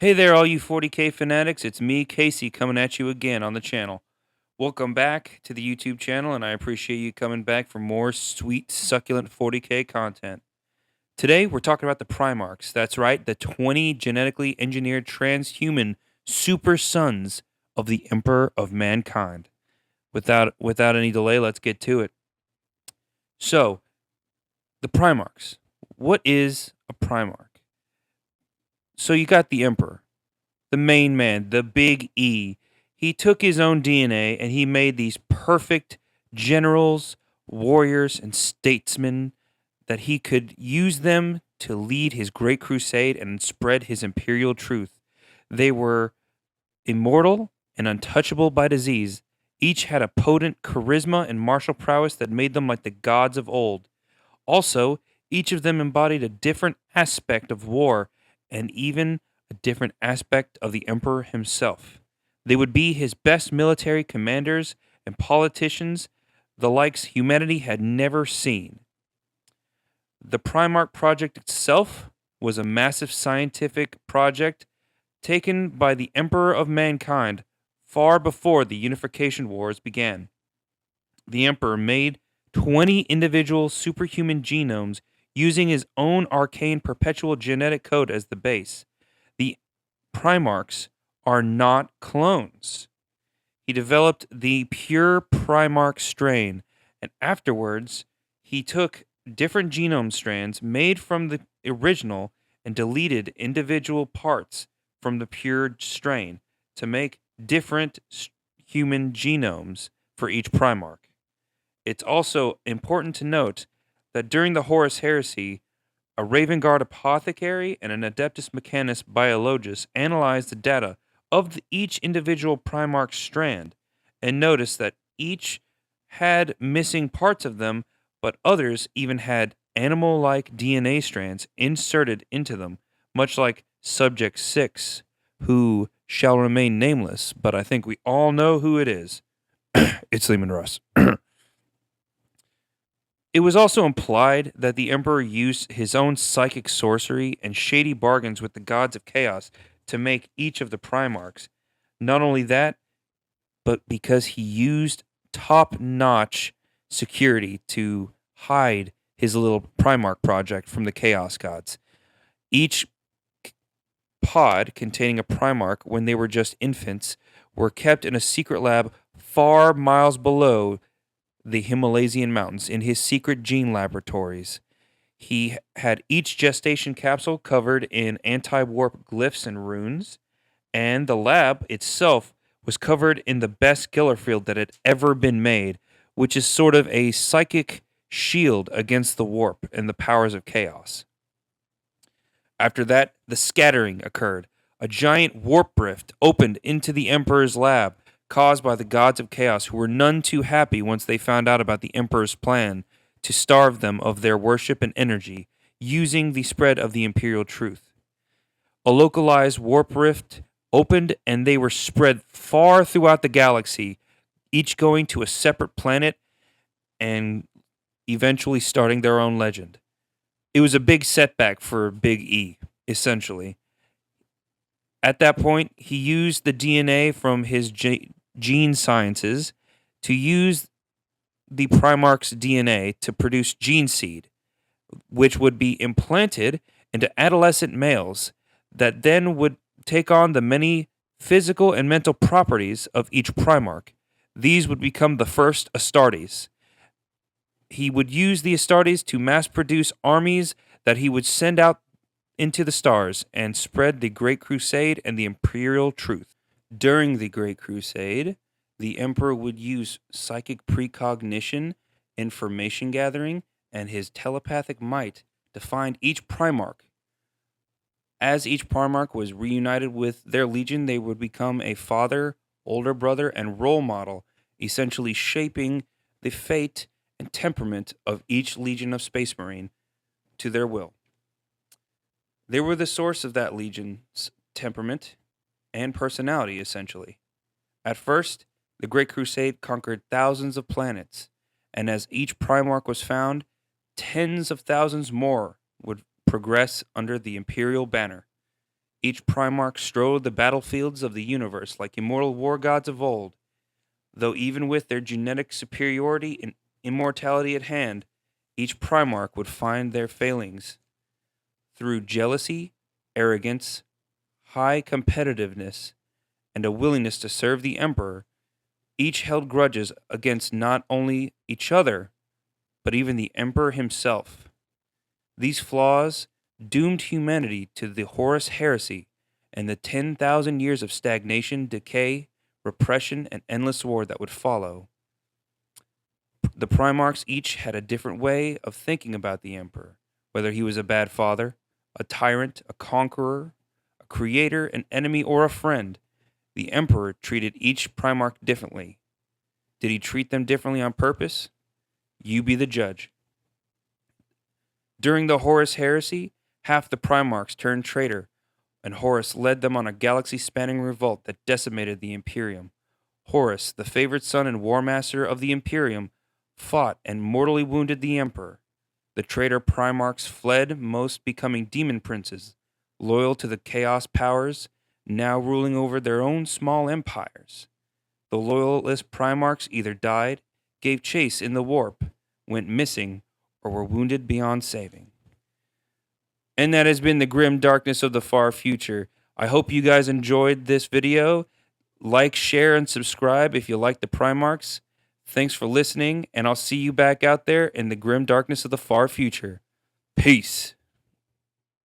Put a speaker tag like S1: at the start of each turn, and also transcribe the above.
S1: Hey there, all you 40K fanatics. It's me, Casey, coming at you again on the channel. Welcome back to the YouTube channel, and I appreciate you coming back for more sweet, succulent 40K content. Today, we're talking about the Primarchs. That's right, the 20 genetically engineered transhuman super sons of the Emperor of Mankind. Without any delay, let's get to it. So, the Primarchs. What is a Primarch? So, you got the Emperor, the main man, the big E. He took his own DNA and he made these perfect generals, warriors, and statesmen that he could use them to lead his Great Crusade and spread his imperial truth. They were immortal and untouchable by disease. Each had a potent charisma and martial prowess that made them like the gods of old. Also, each of them embodied a different aspect of war and even a different aspect of the emperor himself. They would be his best military commanders and politicians, the likes humanity had never seen. The Primarch project itself was a massive scientific project taken by the Emperor of Mankind far before the Unification Wars began. The Emperor made 20 individual superhuman genomes using his own arcane perpetual genetic code as the base. The Primarchs are not clones. He developed the pure Primarch strain, and afterwards, he took different genome strands made from the original and deleted individual parts from the pure strain to make different human genomes for each Primarch. It's also important to note that during the Horus Heresy, a Raven Guard apothecary and an Adeptus Mechanis biologist analyzed the data of each individual Primarch strand and noticed that each had missing parts of them, but others even had animal like DNA strands inserted into them, much like Subject 6, who shall remain nameless, but I think we all know who it is. It's Lehman Russ. It was also implied that the Emperor used his own psychic sorcery and shady bargains with the gods of chaos to make each of the Primarchs. Not only that, but because he used top notch security to hide his little Primarch project from the Chaos gods. Each pod containing a Primarch, when they were just infants, were kept in a secret lab far miles below the Himalayan mountains in his secret gene laboratories. He had each gestation capsule covered in anti warp glyphs and runes, and the lab itself was covered in the best Gellerfield that had ever been made, which is sort of a psychic shield against the warp and the powers of chaos. After that, the scattering occurred. A giant warp rift opened into the Emperor's lab, caused by the gods of chaos, who were none too happy once they found out about the Emperor's plan to starve them of their worship and energy, using the spread of the imperial truth. A localized warp rift opened, and they were spread far throughout the galaxy, each going to a separate planet and eventually starting their own legend. It was a big setback for Big E, essentially. At that point, he used the DNA from his gene sciences to use the Primarch's DNA to produce gene seed, which would be implanted into adolescent males that then would take on the many physical and mental properties of each Primarch. These would become the first Astartes. He would use the Astartes to mass produce armies that he would send out into the stars and spread the Great Crusade and the imperial truth. During the Great Crusade, the Emperor would use psychic precognition, information gathering, and his telepathic might to find each Primarch. As each Primarch was reunited with their legion, they would become a father, older brother, and role model, essentially shaping the fate and temperament of each legion of Space Marine to their will. They were the source of that legion's temperament and personality, essentially. At first, the Great Crusade conquered thousands of planets, and as each Primarch was found, tens of thousands more would progress under the Imperial banner. Each Primarch strode the battlefields of the universe like immortal war gods of old, though even with their genetic superiority and immortality at hand, each Primarch would find their failings through jealousy, arrogance, high competitiveness, and a willingness to serve the Emperor. Each held grudges against not only each other, but even the Emperor himself. These flaws doomed humanity to the Horus heresy and the 10,000 years of stagnation, decay, repression, and endless war that would follow. The Primarchs each had a different way of thinking about the Emperor, whether he was a bad father, a tyrant, a conqueror, a creator, an enemy, or a friend. The Emperor treated each Primarch differently. Did he treat them differently on purpose? You be the judge. During the Horus heresy, half the Primarchs turned traitor, and Horus led them on a galaxy-spanning revolt that decimated the Imperium. Horus, the favored son and war master of the Imperium, fought and mortally wounded the Emperor. The traitor Primarchs fled, most becoming demon princes, loyal to the chaos powers, now ruling over their own small empires. The loyalist Primarchs either died, gave chase in the warp, went missing, or were wounded beyond saving. And that has been the grim darkness of the far future. I hope you guys enjoyed this video. Like, share, and subscribe if you like the Primarchs. Thanks for listening, and I'll see you back out there in the grim darkness of the far future. Peace.